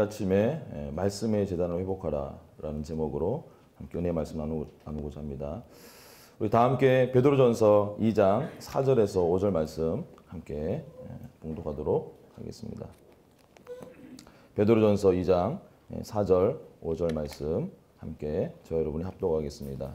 아침에 말씀의 재단을 회복하라 라는 제목으로 함께 은혜의 말씀 나누고자 합니다. 우리 다 함께 베드로전서 2장 4절에서 5절 말씀 함께 봉독하도록 하겠습니다. 베드로전서 2장 4절 5절 말씀 함께 저와 여러분이 합독하겠습니다.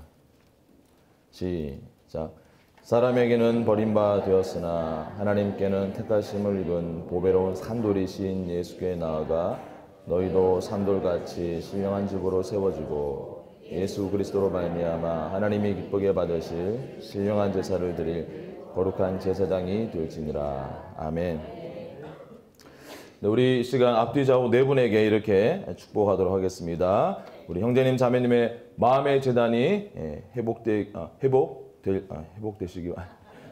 시작. 사람에게는 버림바 되었으나 하나님께는 택하심을 입은 보배로운 산돌이신 예수께 나아가 너희도 산돌같이 신령한 집으로 세워지고 예수 그리스도로 말미암아 하나님이 기쁘게 받으실 신령한 제사를 드릴 거룩한 제사장이 될지니라. 아멘. 네, 우리 이 시간 앞뒤 좌우 네 분에게 이렇게 축복하도록 하겠습니다. 우리 형제님 자매님의 마음의 재단이 회복되시기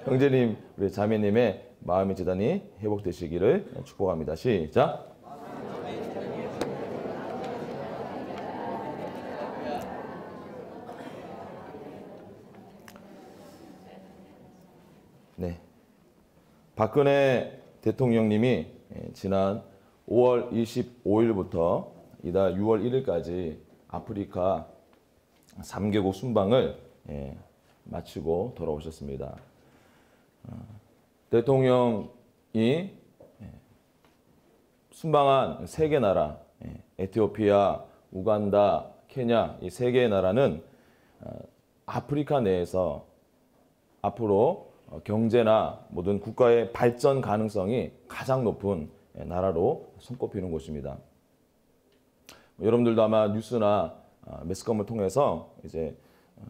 형제님 우리 자매님의 마음의 재단이 회복되시기를 축복합니다. 시작. 네, 박근혜 대통령님이 지난 5월 25일부터 이달 6월 1일까지 아프리카 3개국 순방을 마치고 돌아오셨습니다. 대통령이 순방한 3개 나라, 에티오피아, 우간다, 케냐 이 3개의 나라는 아프리카 내에서 앞으로 경제나 모든 국가의 발전 가능성이 가장 높은 나라로 손꼽히는 곳입니다. 여러분들도 아마 뉴스나 매스컴을 통해서 이제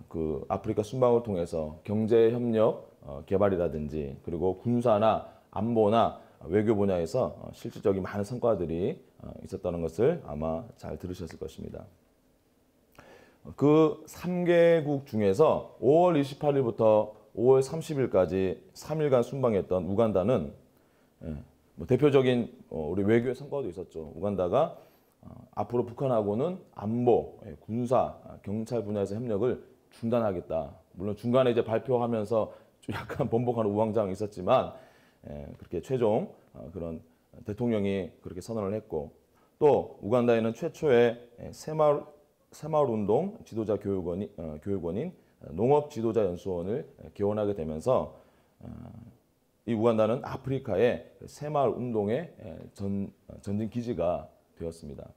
그 아프리카 순방을 통해서 경제 협력 개발이라든지 그리고 군사나 안보나 외교 분야에서 실질적인 많은 성과들이 있었다는 것을 아마 잘 들으셨을 것입니다. 그 3개국 중에서 5월 28일부터 5월 30일까지 3일간 순방했던 우간다는 대표적인 우리 외교의 성과도 있었죠. 우간다가 앞으로 북한하고는 안보, 군사, 경찰 분야에서 협력을 중단하겠다. 물론 중간에 이제 발표하면서 좀 약간 번복하는 우왕좌왕이 있었지만 그렇게 최종 그런 대통령이 그렇게 선언을 했고 또 우간다에는 최초의 새마을 운동 지도자 교육원인 농업지도자연수원을 개원하게 되면서 이 우간다는 아프리카의 새마을 운동의 전진 기지가 되었습니다.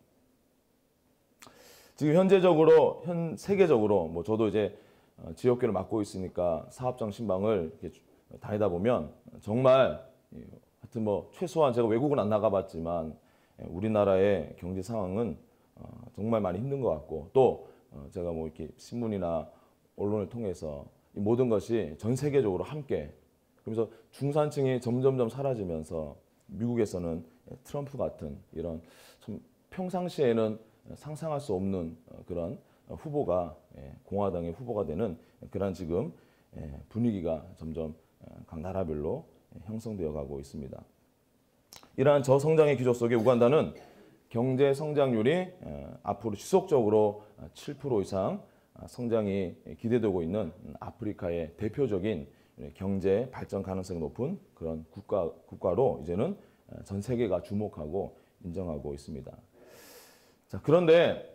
지금 현재적으로 세계적으로 뭐 저도 이제 지역교를 맡고 있으니까 사업장 신방을 이렇게 다니다 보면 정말 하여튼 뭐 최소한 제가 외국은 안 나가봤지만 우리나라의 경제 상황은 정말 많이 힘든 것 같고 또 제가 뭐 이렇게 신문이나 언론을 통해서 이 모든 것이 전 세계적으로 함께 그러면서 중산층이 점점점 사라지면서 미국에서는 트럼프 같은 이런 참 평상시에는 상상할 수 없는 그런 후보가 공화당의 후보가 되는 그런 지금 분위기가 점점 각 나라별로 형성되어 가고 있습니다. 이러한 저성장의 기조 속에 우간다는 경제 성장률이 앞으로 지속적으로 7% 이상 성장이 기대되고 있는 아프리카의 대표적인 경제 발전 가능성이 높은 그런 국가로 이제는 전 세계가 주목하고 인정하고 있습니다. 자, 그런데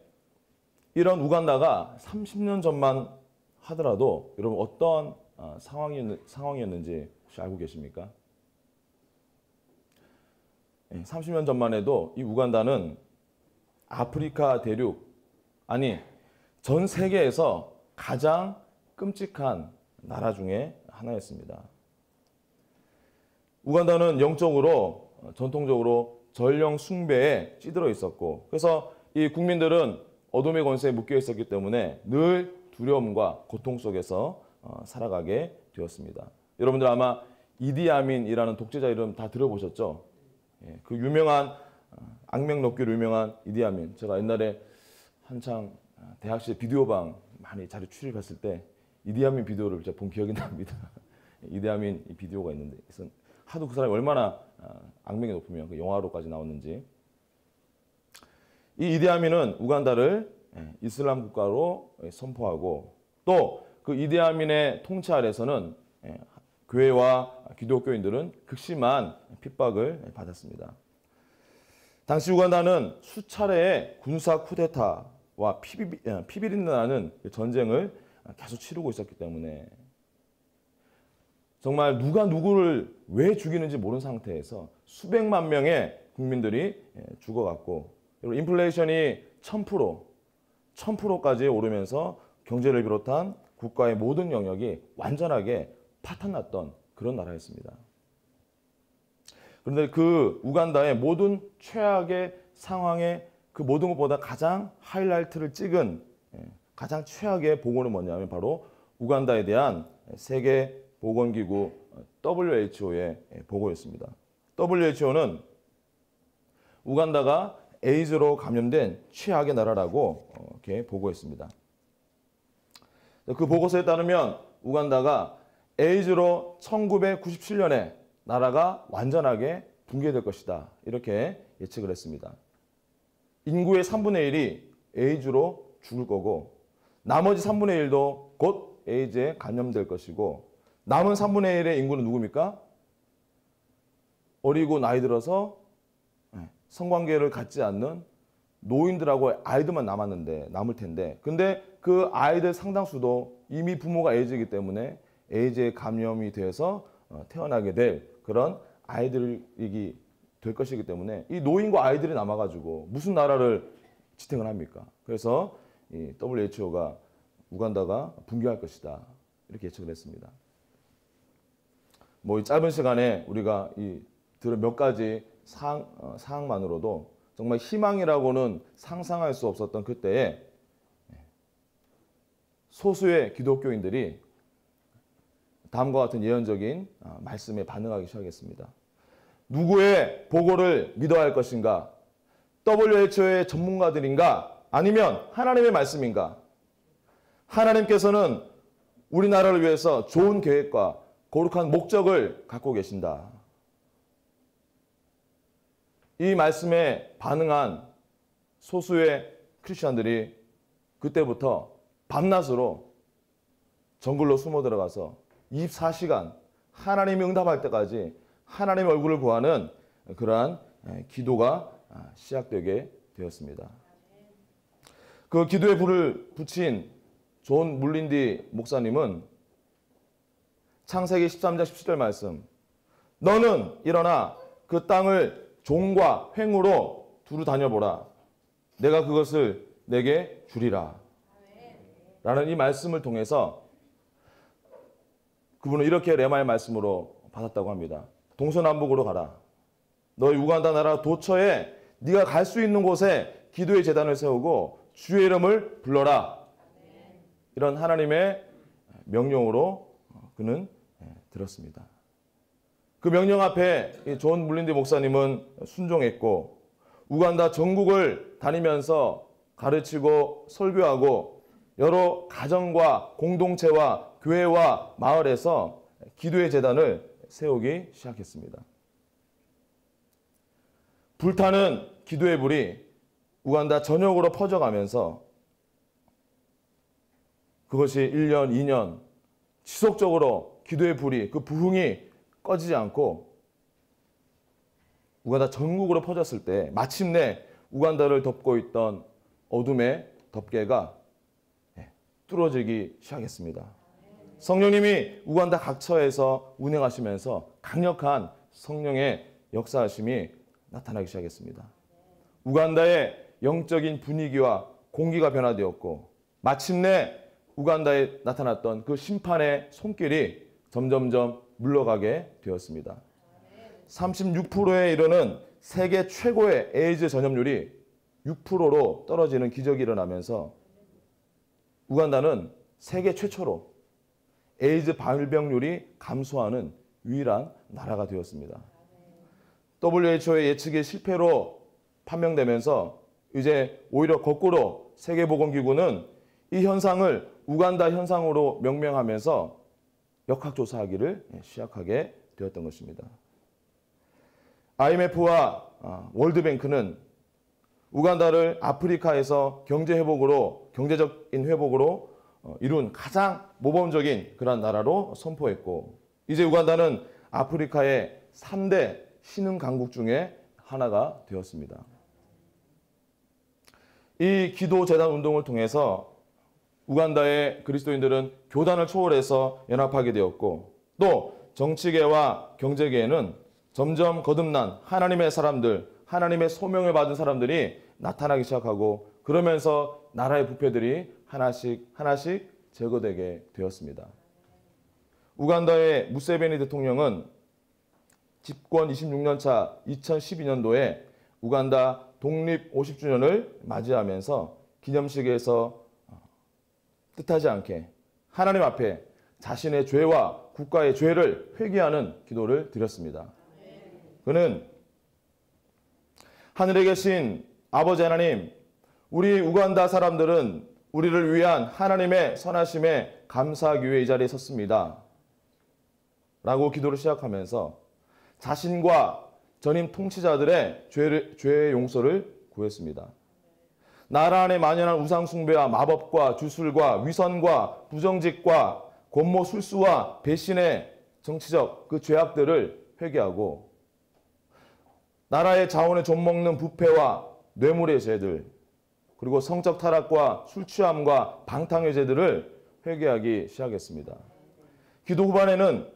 이런 우간다가 30년 전만 하더라도 여러분 어떤 상황이었는지 혹시 알고 계십니까? 30년 전만 해도 이 우간다는 아프리카 대륙 아니 전 세계에서 가장 끔찍한 나라 중에 하나였습니다. 우간다는 영적으로 전통적으로 전령 숭배에 찌들어 있었고 그래서 이 국민들은 어둠의 권세에 묶여 있었기 때문에 늘 두려움과 고통 속에서 살아가게 되었습니다. 여러분들 아마 이디아민이라는 독재자 이름 다 들어보셨죠? 그 유명한 악명 높기로 유명한 이디아민 제가 옛날에 한창 대학 시절 비디오방 많이 자료 출입했을 때 이디아민 비디오를 제가 본 기억이 납니다. 이디아민 이 비디오가 있는데 하도 그 사람이 얼마나 악명이 높으면 그 영화로까지 나왔는지 이 이디아민은 우간다를 이슬람 국가로 선포하고 또 그 이디아민의 통치 아래서는 교회와 기독교인들은 극심한 핍박을 받았습니다. 당시 우간다는 수차례의 군사 쿠데타와 피비린내나는 전쟁을 계속 치르고 있었기 때문에 정말 누가 누구를 왜 죽이는지 모르는 상태에서 수백만 명의 국민들이 죽어갔고, 그리고 인플레이션이 1000%까지 오르면서 경제를 비롯한 국가의 모든 영역이 완전하게 파탄났던 그런 나라였습니다. 그런데 그 우간다의 모든 최악의 상황에 그 모든 것보다 가장 하이라이트를 찍은 가장 최악의 보고는 뭐냐면 바로 우간다에 대한 세계보건기구 WHO의 보고였습니다. WHO는 우간다가 에이즈로 감염된 최악의 나라라고 이렇게 보고했습니다. 그 보고서에 따르면 우간다가 에이즈로 1997년에 나라가 완전하게 붕괴될 것이다, 이렇게 예측을 했습니다. 인구의 3분의 1이 에이즈로 죽을 거고 나머지 3분의 1도 곧 에이즈에 감염될 것이고, 남은 3분의 1의 인구는 누굽니까? 어리고 나이 들어서 성관계를 갖지 않는 노인들하고 아이들만 남을 텐데, 근데 그 아이들 상당수도 이미 부모가 에이즈이기 때문에 에이즈에 감염이 되어서 태어나게 될 그런 아이들이 될 것이기 때문에 이 노인과 아이들이 남아가지고 무슨 나라를 지탱을 합니까? 그래서 이 WHO가 우간다가 붕괴할 것이다, 이렇게 예측을 했습니다. 이 짧은 시간에 우리가 들은 몇 가지 사항만으로도 정말 희망이라고는 상상할 수 없었던 그때에 소수의 기독교인들이 다음과 같은 예언적인 말씀에 반응하기 시작했습니다. 누구의 보고를 믿어야 할 것인가? WHO의 전문가들인가? 아니면 하나님의 말씀인가? 하나님께서는 우리나라를 위해서 좋은 계획과 거룩한 목적을 갖고 계신다. 이 말씀에 반응한 소수의 크리스천들이 그때부터 밤낮으로 정글로 숨어 들어가서 24시간 하나님이 응답할 때까지 하나님의 얼굴을 구하는 그러한 기도가 시작되게 되었습니다. 그 기도에 불을 붙인 존 물린디 목사님은 창세기 13장 17절 말씀, 너는 일어나 그 땅을 종과 횡으로 두루 다녀보라. 내가 그것을 내게 주리라. 라는 이 말씀을 통해서 그분은 이렇게 레마의 말씀으로 받았다고 합니다. 동서남북으로 가라. 너희 우간다 나라 도처에 네가 갈 수 있는 곳에 기도의 제단을 세우고 주의 이름을 불러라. 이런 하나님의 명령으로 그는 들었습니다. 그 명령 앞에 존 물린디 목사님은 순종했고 우간다 전국을 다니면서 가르치고 설교하고 여러 가정과 공동체와 교회와 마을에서 기도의 제단을 세우기 시작했습니다. 불타는 기도의 불이 우간다 전역으로 퍼져가면서 그것이 1년, 2년 지속적으로 기도의 불이, 그 부흥이 꺼지지 않고 우간다 전국으로 퍼졌을 때 마침내 우간다를 덮고 있던 어둠의 덮개가 뚫어지기 시작했습니다. 성령님이 우간다 각처에서 운행하시면서 강력한 성령의 역사하심이 나타나기 시작했습니다. 우간다의 영적인 분위기와 공기가 변화되었고 마침내 우간다에 나타났던 그 심판의 손길이 점점점 물러가게 되었습니다. 36%에 이르는 세계 최고의 에이즈 전염률이 6%로 떨어지는 기적이 일어나면서 우간다는 세계 최초로 에이즈 발병률이 감소하는 유일한 나라가 되었습니다. WHO의 예측이 실패로 판명되면서 이제 오히려 거꾸로 세계보건기구는 이 현상을 우간다 현상으로 명명하면서 역학조사하기를 시작하게 되었던 것입니다. IMF와 월드뱅크는 우간다를 아프리카에서 경제적인 회복으로 이룬 가장 모범적인 그런 나라로 선포했고 이제 우간다는 아프리카의 3대 신흥 강국 중에 하나가 되었습니다. 이 기도 재단 운동을 통해서 우간다의 그리스도인들은 교단을 초월해서 연합하게 되었고, 또 정치계와 경제계에는 점점 거듭난 하나님의 사람들, 하나님의 소명을 받은 사람들이 나타나기 시작하고, 그러면서 나라의 부패들이 하나씩 하나씩 제거되게 되었습니다. 우간다의 무세베니 대통령은 집권 26년 차 2012년도에 우간다 독립 50주년을 맞이하면서 기념식에서 뜻하지 않게 하나님 앞에 자신의 죄와 국가의 죄를 회개하는 기도를 드렸습니다. 그는 하늘에 계신 아버지 하나님, 우리 우간다 사람들은 우리를 위한 하나님의 선하심에 감사하기 위해 이 자리에 섰습니다. 라고 기도를 시작하면서 자신과 전임 통치자들의 죄의 용서를 구했습니다. 나라 안에 만연한 우상숭배와 마법과 주술과 위선과 부정직과 권모술수와 배신의 정치적 그 죄악들을 회개하고, 나라의 자원에 좀먹는 부패와 뇌물의 죄들, 그리고 성적 타락과 술 취함과 방탕의 죄들을 회개하기 시작했습니다. 기도 후반에는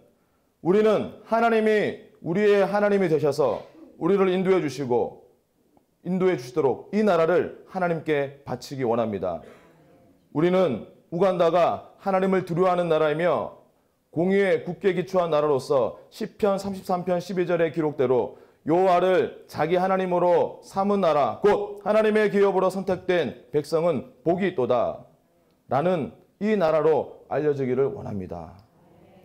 우리는 하나님이 우리의 하나님이 되셔서 우리를 인도해 주시도록 이 나라를 하나님께 바치기 원합니다. 우리는 우간다가 하나님을 두려워하는 나라이며 공의에 굳게 기초한 나라로서 시편 33편 12절의 기록대로 여호와를 자기 하나님으로 삼은 나라, 곧 하나님의 기업으로 선택된 백성은 복이 있도다 라는 이 나라로 알려지기를 원합니다.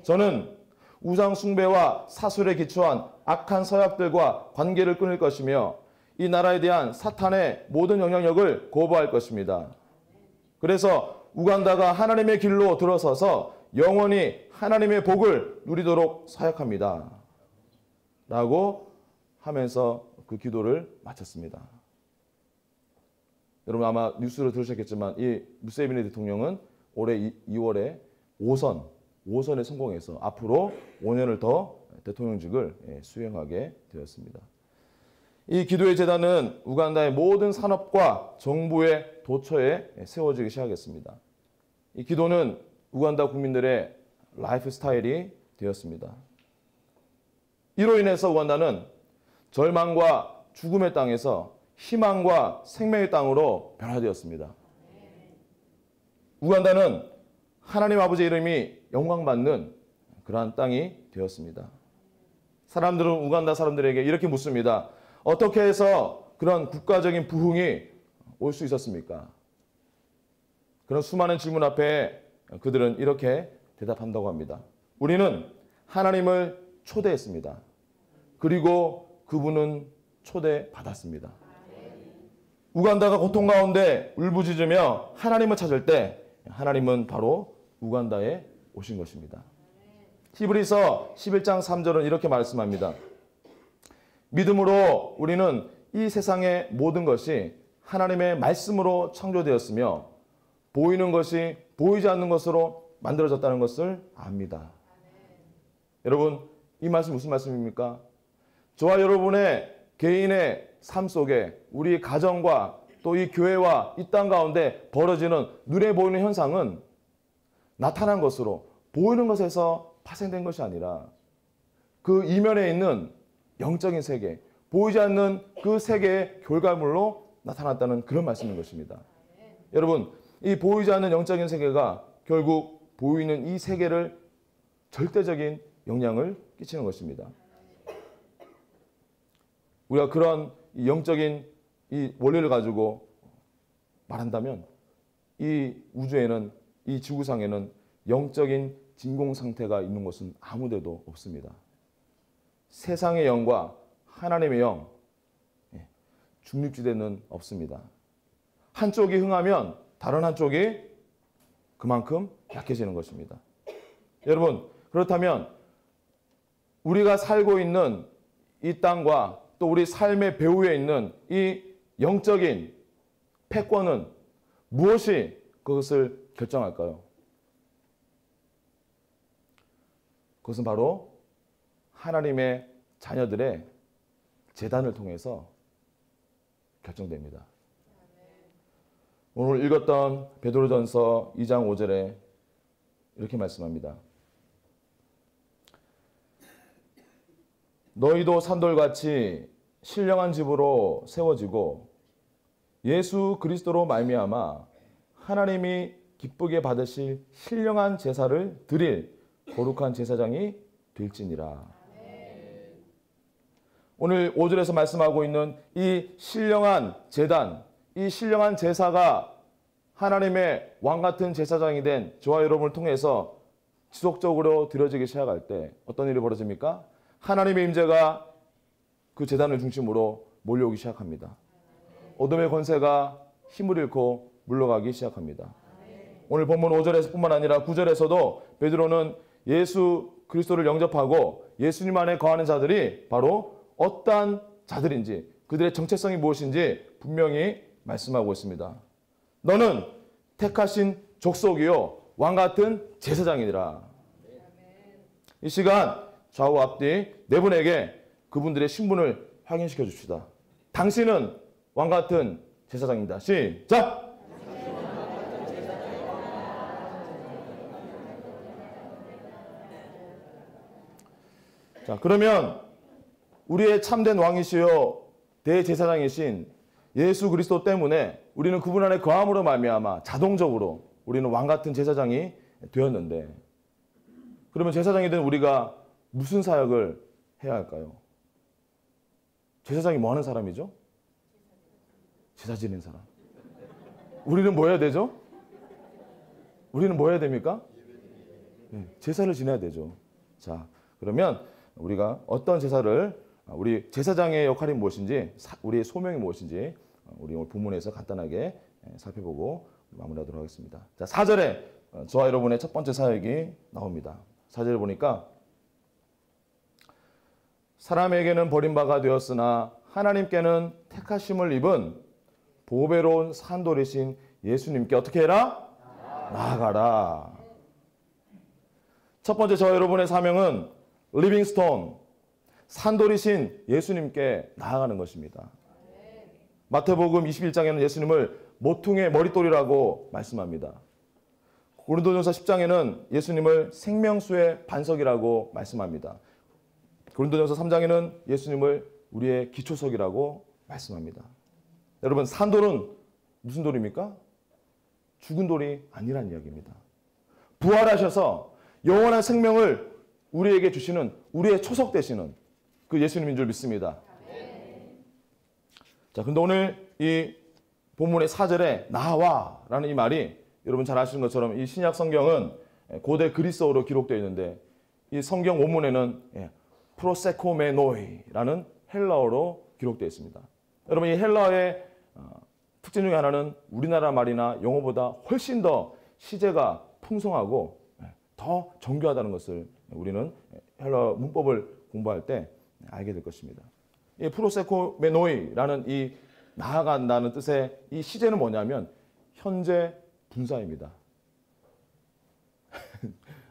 저는 우상 숭배와 사술에 기초한 악한 서약들과 관계를 끊을 것이며 이 나라에 대한 사탄의 모든 영향력을 거부할 것입니다. 그래서 우간다가 하나님의 길로 들어서서 영원히 하나님의 복을 누리도록 사역합니다. 라고 하면서 그 기도를 마쳤습니다. 여러분 아마 뉴스로 들으셨겠지만 이 무세베니 대통령은 올해 2월에 5선에 성공해서 앞으로 5년을 더 대통령직을 수행하게 되었습니다. 이 기도의 제단은 우간다의 모든 산업과 정부의 도처에 세워지기 시작했습니다. 이 기도는 우간다 국민들의 라이프 스타일이 되었습니다. 이로 인해서 우간다는 절망과 죽음의 땅에서 희망과 생명의 땅으로 변화되었습니다. 우간다는 하나님 아버지의 이름이 영광받는 그러한 땅이 되었습니다. 사람들은 우간다 사람들에게 이렇게 묻습니다. 어떻게 해서 그런 국가적인 부흥이 올 수 있었습니까? 그런 수많은 질문 앞에 그들은 이렇게 대답한다고 합니다. 우리는 하나님을 초대했습니다. 그리고 그분은 초대받았습니다. 우간다가 고통 가운데 울부짖으며 하나님을 찾을 때 하나님은 바로 우간다에 오신 것입니다. 히브리서 11장 3절은 이렇게 말씀합니다. 믿음으로 우리는 이 세상의 모든 것이 하나님의 말씀으로 창조되었으며 보이는 것이 보이지 않는 것으로 만들어졌다는 것을 압니다. 여러분, 이 말씀 무슨 말씀입니까? 저와 여러분의 개인의 삶 속에 우리 가정과 또 이 교회와 이 땅 가운데 벌어지는 눈에 보이는 현상은 나타난 것으로 보이는 것에서 파생된 것이 아니라 그 이면에 있는 영적인 세계, 보이지 않는 그 세계의 결과물로 나타났다는 그런 말씀인 것입니다. 여러분, 이 보이지 않는 영적인 세계가 결국 보이는 이 세계를 절대적인 영향을 끼치는 것입니다. 우리가 그런 영적인 이 원리를 가지고 말한다면 이 우주에는, 이 지구상에는 영적인 진공 상태가 있는 것은 아무 데도 없습니다. 세상의 영과 하나님의 영, 중립지대는 없습니다. 한쪽이 흥하면 다른 한쪽이 그만큼 약해지는 것입니다. 여러분, 그렇다면 우리가 살고 있는 이 땅과 또 우리 삶의 배후에 있는 이 영적인 패권은 무엇이 그것을 결정할까요? 그것은 바로 하나님의 자녀들의 제단을 통해서 결정됩니다. 오늘 읽었던 베드로전서 2장 5절에 이렇게 말씀합니다. 너희도 산돌같이 신령한 집으로 세워지고 예수 그리스도로 말미암아 하나님이 기쁘게 받으실 신령한 제사를 드릴 거룩한 제사장이 될지니라. 오늘 5절에서 말씀하고 있는 이 신령한 제단, 이 신령한 제사가 하나님의 왕같은 제사장이 된 저와 여러분을 통해서 지속적으로 드려지기 시작할 때 어떤 일이 벌어집니까? 하나님의 임재가 그 제단을 중심으로 몰려오기 시작합니다. 어둠의 권세가 힘을 잃고 물러가기 시작합니다. 오늘 본문 5절에서뿐만 아니라 9절에서도 베드로는 예수 그리스도를 영접하고 예수님 안에 거하는 자들이 바로 어떠한 자들인지 그들의 정체성이 무엇인지 분명히 말씀하고 있습니다. 너는 택하신 족속이요 왕같은 제사장이니라. 이 시간 좌우 앞뒤 네 분에게 그분들의 신분을 확인시켜 줍시다. 당신은 왕같은 제사장입니다. 시작! 자, 그러면 우리의 참된 왕이시요 대제사장이신 예수 그리스도 때문에 우리는 그분 안에 거함으로 말미암아 자동적으로 우리는 왕같은 제사장이 되었는데, 그러면 제사장이 된 우리가 무슨 사역을 해야 할까요? 제사장이 뭐 하는 사람이죠? 제사 지낸 사람. 우리는 뭐 해야 되죠? 우리는 뭐 해야 됩니까? 네, 제사를 지내야 되죠. 자, 그러면 우리가 어떤 제사를, 우리 제사장의 역할이 무엇인지, 우리의 소명이 무엇인지 우리 오늘 본문에서 간단하게 살펴보고 마무리하도록 하겠습니다. 자, 4절에 저와 여러분의 첫 번째 사역이 나옵니다. 4절을 보니까 사람에게는 버림바가 되었으나 하나님께는 택하심을 입은 보배로운 산돌이신 예수님께 어떻게 해라? 나아가라. 첫 번째 저와 여러분의 사명은 리빙스톤, 산돌이신 예수님께 나아가는 것입니다. 마태복음 21장에는 예수님을 모퉁이의 머릿돌이라고 말씀합니다. 고린도전서 10장에는 예수님을 생명수의 반석이라고 말씀합니다. 고린도전서 3장에는 예수님을 우리의 기초석이라고 말씀합니다. 여러분, 산돌은 무슨 돌입니까? 죽은 돌이 아니란 이야기입니다. 부활하셔서 영원한 생명을 우리에게 주시는, 우리의 초석 되시는 그 예수님인 줄 믿습니다. 자, 근데 오늘 이 본문의 4절에 나와 라는 이 말이 여러분 잘 아시는 것처럼 이 신약 성경은 고대 그리스어로 기록되어 있는데, 이 성경 원문에는 프로세코메노이라는 헬라어로 기록되어 있습니다. 여러분, 이 헬라어의 특징 중에 하나는 우리나라 말이나 영어보다 훨씬 더 시제가 풍성하고 더 정교하다는 것을 우리는 헬라어 문법을 공부할 때 알게 될 것입니다. 이 프로세코메노이라는 이 나아간다는 뜻의 이 시제는 뭐냐면 현재 분사입니다.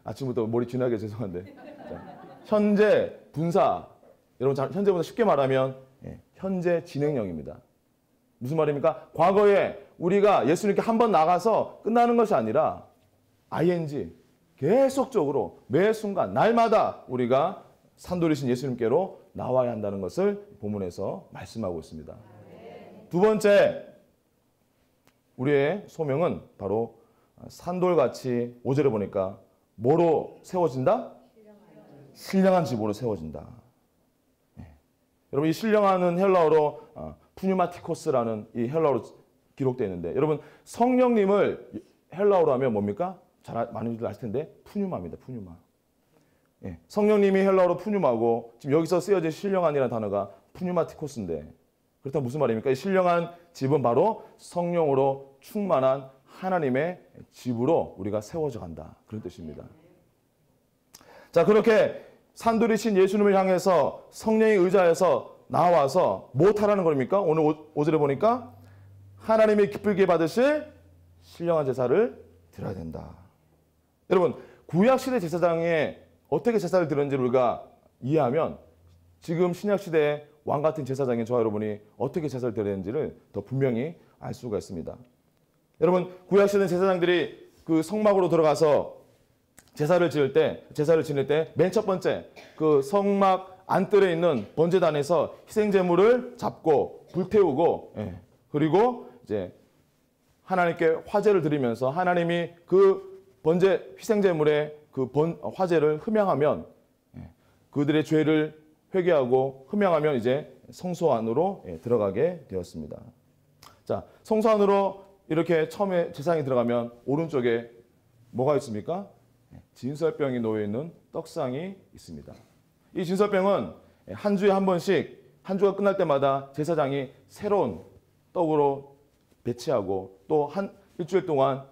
아침부터 머리 쥐나게 죄송한데. 자, 현재 분사. 여러분, 현재 분사 쉽게 말하면 현재 진행형입니다. 무슨 말입니까? 과거에 우리가 예수님께 한번 나가서 끝나는 것이 아니라 ing, 계속적으로 매 순간 날마다 우리가 산돌이신 예수님께로 나와야 한다는 것을 본문에서 말씀하고 있습니다. 두 번째, 우리의 소명은 바로 산돌같이 5절에 보니까 뭐로 세워진다? 신령한 집으로 세워진다. 여러분, 이 신령한은 헬라어로 푸뉴마티코스라는 이 헬라어로 기록되어 있는데, 여러분, 성령님을 헬라어로 하면 뭡니까? 많은 분들 아실 텐데 푸뉴마입니다. 푸뉴마. 성령님이 헬라어로 푸뉴마고, 지금 여기서 쓰여진 신령한이라는 단어가 푸뉴마티코스인데, 그렇다면 무슨 말입니까? 이 신령한 집은 바로 성령으로 충만한 하나님의 집으로 우리가 세워져 간다, 그런 뜻입니다. 자, 그렇게 산돌이신 예수님을 향해서 성령의 의자에서 나와서 무엇하라는 겁니까? 오늘 5절에 보니까 하나님이 기쁘게 받으실 신령한 제사를 드려야 된다. 여러분, 구약시대 제사장에 어떻게 제사를 드렸는지 우리가 이해하면 지금 신약시대의 왕같은 제사장인 저와 여러분이 어떻게 제사를 드려야 되는지를 더 분명히 알 수가 있습니다. 여러분 구약시대 제사장들이 그 성막으로 들어가서 제사를 지낼 때 맨 첫 번째 그 성막 안뜰에 있는 번제단에서 희생제물을 잡고 불태우고 그리고 이제 하나님께 화제를 드리면서 하나님이 그 번제 희생제물의 그 화제를 흠양하면 그들의 죄를 회개하고 흠양하면 이제 성소 안으로 들어가게 되었습니다. 자, 성소 안으로 이렇게 처음에 제사장이 들어가면 오른쪽에 뭐가 있습니까? 진설병이 놓여 있는 떡상이 있습니다. 이 진설병은 한 주에 한 번씩 한 주가 끝날 때마다 제사장이 새로운 떡으로 배치하고 또 한 일주일 동안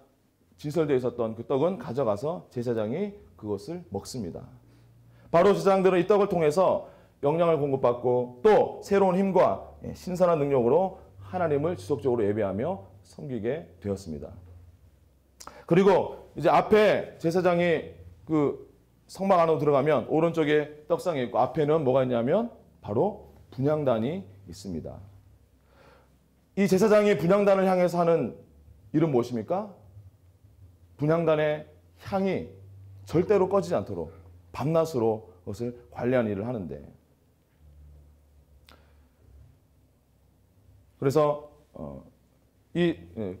진설되어 있었던 그 떡은 가져가서 제사장이 그것을 먹습니다. 바로 제사장들은 이 떡을 통해서 영양을 공급받고 또 새로운 힘과 신선한 능력으로 하나님을 지속적으로 예배하며 섬기게 되었습니다. 그리고 이제 앞에 제사장이 그 성막 안으로 들어가면 오른쪽에 떡상이 있고 앞에는 뭐가 있냐면 바로 분향단이 있습니다. 이 제사장이 분향단을 향해서 하는 일은 무엇입니까? 분향단의 향이 절대로 꺼지지 않도록 밤낮으로 그것을 관리하는 일을 하는데, 그래서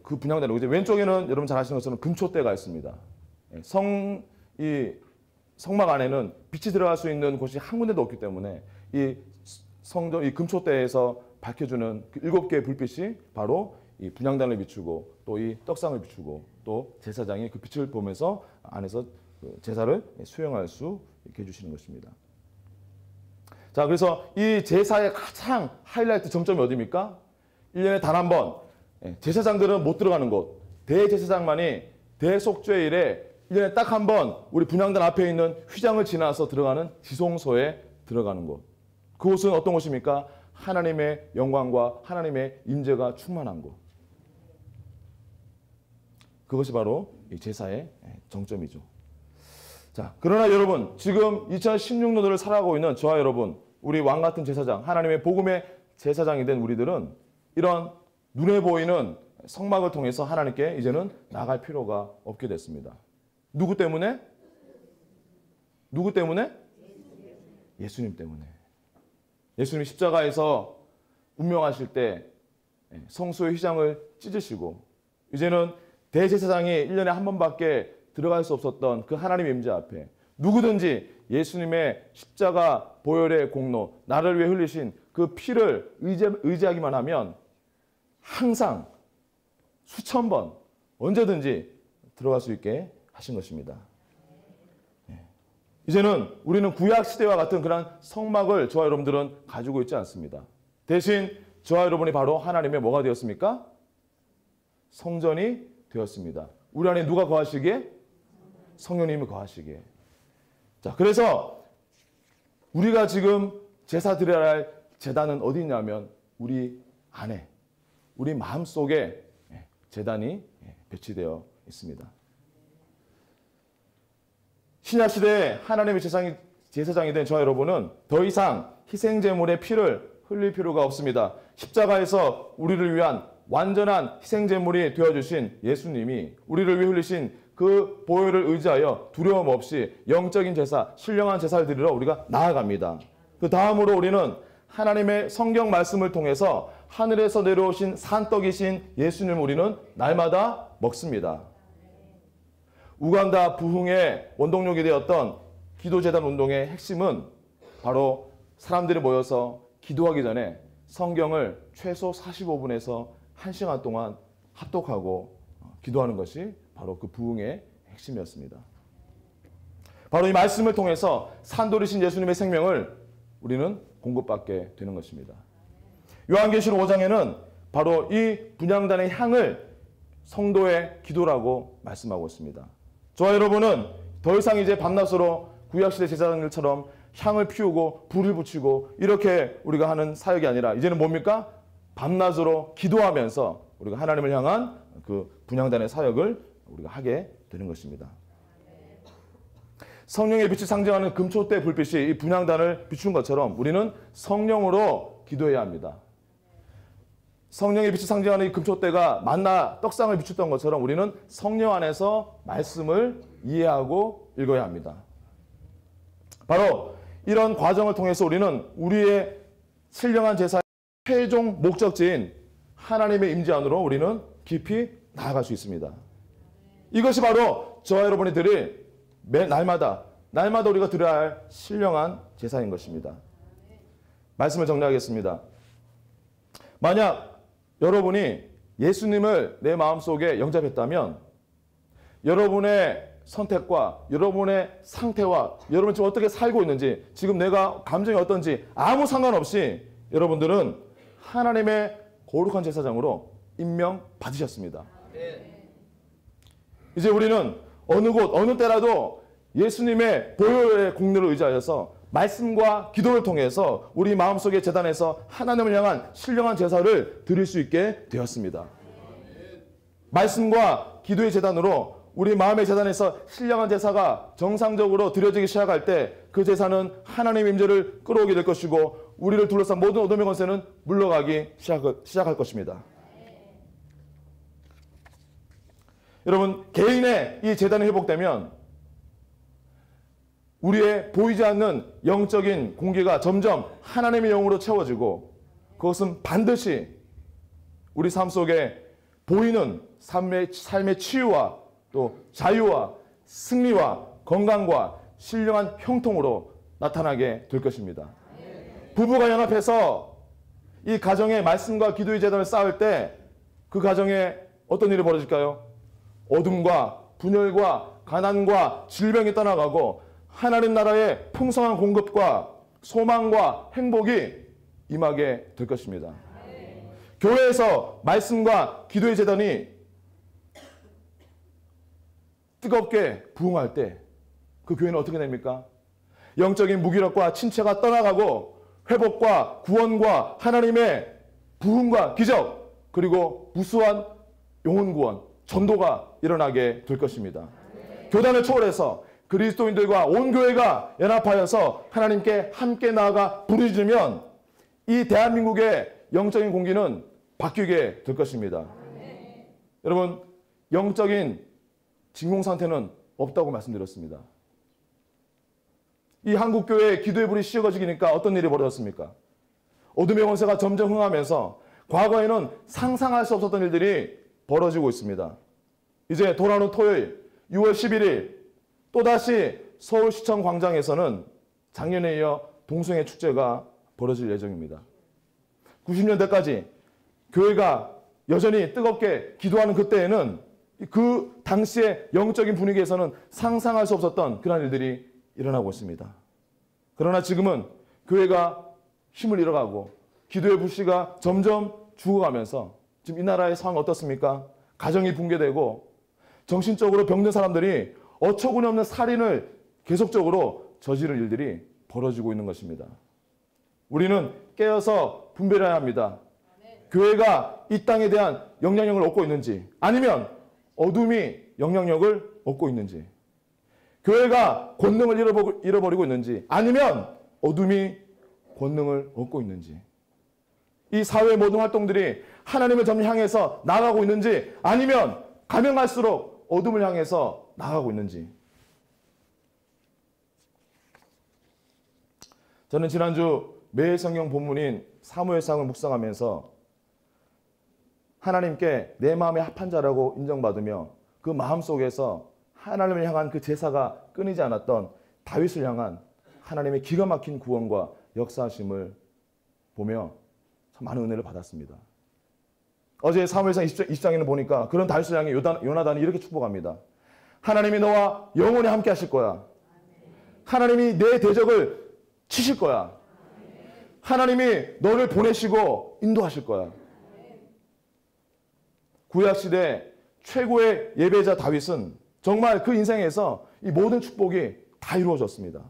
그 분향단이 이제 왼쪽에는 여러분 잘 아시는 것처럼 금초대가 있습니다. 성막 안에는 빛이 들어갈 수 있는 곳이 한 군데도 없기 때문에 이 성전 이 금초대에서 밝혀주는 그 7개의 불빛이 바로 이 분향단을 비추고 또 이 떡상을 비추고 또 제사장이 그 빛을 보면서 안에서 제사를 수행할 수 있게 해주시는 것입니다. 자, 그래서 이 제사의 가장 하이라이트 정점이 어디입니까? 1년에 단 한 번 제사장들은 못 들어가는 곳, 대제사장만이 대속죄일에 1년에 딱 한 번 우리 분향단 앞에 있는 휘장을 지나서 들어가는 지성소에 들어가는 곳. 그곳은 어떤 곳입니까? 하나님의 영광과 하나님의 임재가 충만한 곳. 그것이 바로 이 제사의 정점이죠. 자, 그러나 여러분, 지금 2016년도를 살아가고 있는 저와 여러분, 우리 왕 같은 제사장, 하나님의 복음의 제사장이 된 우리들은 이런 눈에 보이는 성막을 통해서 하나님께 이제는 나갈 필요가 없게 됐습니다. 누구 때문에? 누구 때문에? 예수님 때문에. 예수님이 십자가에서 운명하실 때 성소의 휘장을 찢으시고 이제는 대제사장이 1년에 한 번밖에 들어갈 수 없었던 그 하나님의 임재 앞에 누구든지 예수님의 십자가 보혈의 공로, 나를 위해 흘리신 그 피를 의지하기만 하면 항상 수천 번 언제든지 들어갈 수 있게 하신 것입니다. 이제는 우리는 구약 시대와 같은 그런 성막을 저와 여러분들은 가지고 있지 않습니다. 대신 저와 여러분이 바로 하나님의 뭐가 되었습니까? 성전이 되었습니다. 우리 안에 누가 거하시기에? 성령님이 거하시기에. 자, 그래서 우리가 지금 제사 드려야 할 제단은 어디 있냐면 우리 안에, 우리 마음속에 제단이 배치되어 있습니다. 신약시대에 하나님의 제사장이 된 저와 여러분은 더 이상 희생제물의 피를 흘릴 필요가 없습니다. 십자가에서 우리를 위한 완전한 희생제물이 되어주신 예수님이 우리를 위해 흘리신 그 보혈을 의지하여 두려움 없이 영적인 제사, 신령한 제사를 드리러 우리가 나아갑니다. 그 다음으로 우리는 하나님의 성경 말씀을 통해서 하늘에서 내려오신 산떡이신 예수님을 우리는 날마다 먹습니다. 우간다 부흥의 원동력이 되었던 기도재단 운동의 핵심은 바로 사람들이 모여서 기도하기 전에 성경을 최소 45분에서 1시간 동안 합독하고 기도하는 것이 바로 그 부흥의 핵심이었습니다. 바로 이 말씀을 통해서 산돌이신 예수님의 생명을 우리는 공급받게 되는 것입니다. 요한계시록 5장에는 바로 이 분향단의 향을 성도의 기도라고 말씀하고 있습니다. 저와 여러분은 더 이상 이제 밤낮으로 구약시대 제사장들처럼 향을 피우고 불을 붙이고 이렇게 우리가 하는 사역이 아니라 이제는 뭡니까? 밤낮으로 기도하면서 우리가 하나님을 향한 그 분향단의 사역을 우리가 하게 되는 것입니다. 성령의 빛을 상징하는 금초대 불빛이 이 분향단을 비춘 것처럼 우리는 성령으로 기도해야 합니다. 성령의 빛을 상징하는 이 금초대가 만나 떡상을 비췄던 것처럼 우리는 성령 안에서 말씀을 이해하고 읽어야 합니다. 바로 이런 과정을 통해서 우리는 우리의 신령한 제사의 최종 목적지인 하나님의 임재 안으로 우리는 깊이 나아갈 수 있습니다. 이것이 바로 저와 여러분이 드릴 날마다 우리가 드려야 할 신령한 제사인 것입니다. 말씀을 정리하겠습니다. 만약 여러분이 예수님을 내 마음속에 영접했다면 여러분의 선택과 여러분의 상태와 여러분 지금 어떻게 살고 있는지, 지금 내가 감정이 어떤지 아무 상관없이 여러분들은 하나님의 거룩한 제사장으로 임명받으셨습니다. 이제 우리는 어느 곳 어느 때라도 예수님의 보혈의 공로를 의지하여서 말씀과 기도를 통해서 우리 마음속의 제단에서 하나님을 향한 신령한 제사를 드릴 수 있게 되었습니다. 말씀과 기도의 제단으로 우리 마음의 제단에서 신령한 제사가 정상적으로 드려지기 시작할 때 그 제사는 하나님의 임재를 끌어오게 될 것이고 우리를 둘러싼 모든 어둠의 권세는 물러가기 시작할 것입니다. 여러분, 개인의 이 제단이 회복되면 우리의 보이지 않는 영적인 공기가 점점 하나님의 영으로 채워지고 그것은 반드시 우리 삶 속에 보이는 삶의 치유와 또 자유와 승리와 건강과 신령한 형통으로 나타나게 될 것입니다. 부부가 연합해서 이 가정의 말씀과 기도의 제단을 쌓을 때 그 가정에 어떤 일이 벌어질까요? 어둠과 분열과 가난과 질병이 떠나가고 하나님 나라의 풍성한 공급과 소망과 행복이 임하게 될 것입니다. 교회에서 말씀과 기도의 제단이 뜨겁게 부흥할 때 그 교회는 어떻게 됩니까? 영적인 무기력과 침체가 떠나가고 회복과 구원과 하나님의 부흥과 기적 그리고 무수한 영혼 구원, 전도가 일어나게 될 것입니다. 교단을 초월해서 그리스도인들과 온 교회가 연합하여서 하나님께 함께 나아가 부르짖으면 이 대한민국의 영적인 공기는 바뀌게 될 것입니다. 여러분, 영적인 진공 상태는 없다고 말씀드렸습니다. 이 한국교회의 기도의 불이 씌어지니까 어떤 일이 벌어졌습니까? 어둠의 권세가 점점 흥하면서 과거에는 상상할 수 없었던 일들이 벌어지고 있습니다. 이제 돌아오는 토요일 6월 11일 또다시 서울시청 광장에서는 작년에 이어 동성애 축제가 벌어질 예정입니다. 90년대까지 교회가 여전히 뜨겁게 기도하는 그때에는 그 당시의 영적인 분위기에서는 상상할 수 없었던 그런 일들이 일어나고 있습니다. 그러나 지금은 교회가 힘을 잃어가고 기도의 불씨가 점점 죽어가면서 지금 이 나라의 상황 어떻습니까? 가정이 붕괴되고 정신적으로 병든 사람들이 어처구니 없는 살인을 계속적으로 저지를 일들이 벌어지고 있는 것입니다. 우리는 깨어서 분별해야 합니다. 교회가 이 땅에 대한 영향력을 얻고 있는지 아니면 어둠이 영향력을 얻고 있는지, 교회가 권능을 잃어버리고 있는지 아니면 어둠이 권능을 얻고 있는지, 이 사회의 모든 활동들이 하나님을 점점 향해서 나아가고 있는지 아니면 가면 갈수록 어둠을 향해서 나아가고 있는지. 저는 지난주 매일 성경 본문인 사무엘상을 묵상하면서 하나님께 내 마음에 합한 자라고 인정받으며 그 마음 속에서 하나님을 향한 그 제사가 끊이지 않았던 다윗을 향한 하나님의 기가 막힌 구원과 역사하심을 보며 참 많은 은혜를 받았습니다. 어제 사무엘상 20장에는 보니까 그런 다윗을 향해 요나단이 이렇게 축복합니다. 하나님이 너와 영원히 함께 하실 거야. 하나님이 내 대적을 치실 거야. 하나님이 너를 보내시고 인도하실 거야. 구약시대 최고의 예배자 다윗은 정말 그 인생에서 이 모든 축복이 다 이루어졌습니다.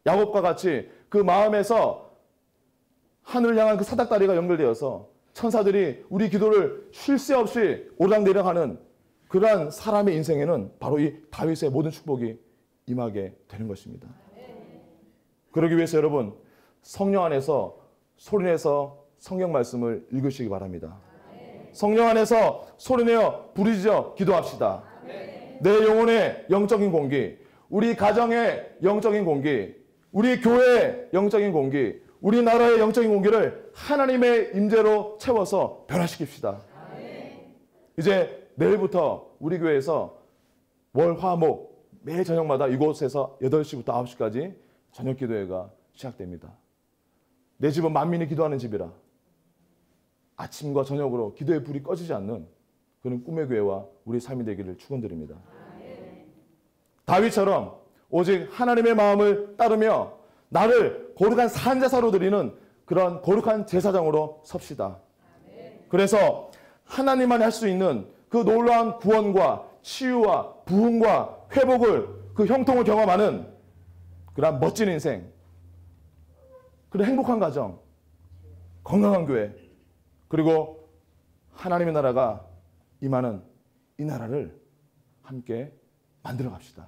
야곱과 같이 그 마음에서 하늘을 향한 그 사닥다리가 연결되어서 천사들이 우리 기도를 쉴 새 없이 오르락내리락하는 그러한 사람의 인생에는 바로 이 다윗의 모든 축복이 임하게 되는 것입니다. 그러기 위해서 여러분, 성령 안에서 소리내서 성경 말씀을 읽으시기 바랍니다. 성령 안에서 소리내어 부르짖어 기도합시다. 내 영혼의 영적인 공기, 우리 가정의 영적인 공기, 우리 교회의 영적인 공기, 우리나라의 영적인 공기를 하나님의 임재로 채워서 변화시킵시다. 이제 내일부터 우리 교회에서 월, 화, 목 매 저녁마다 이곳에서 8시부터 9시까지 저녁 기도회가 시작됩니다. 내 집은 만민이 기도하는 집이라. 아침과 저녁으로 기도의 불이 꺼지지 않는 그런 꿈의 교회와 우리 삶이 되기를 축원드립니다. 다윗처럼 오직 하나님의 마음을 따르며 나를 거룩한 산제사로 드리는 그런 거룩한 제사장으로 섭시다. 그래서 하나님만이 할 수 있는 그 놀라운 구원과 치유와 부흥과 회복을 그 형통을 경험하는 그런 멋진 인생, 그런 행복한 가정, 건강한 교회, 그리고 하나님의 나라가 임하는 이 나라를 함께 만들어 갑시다.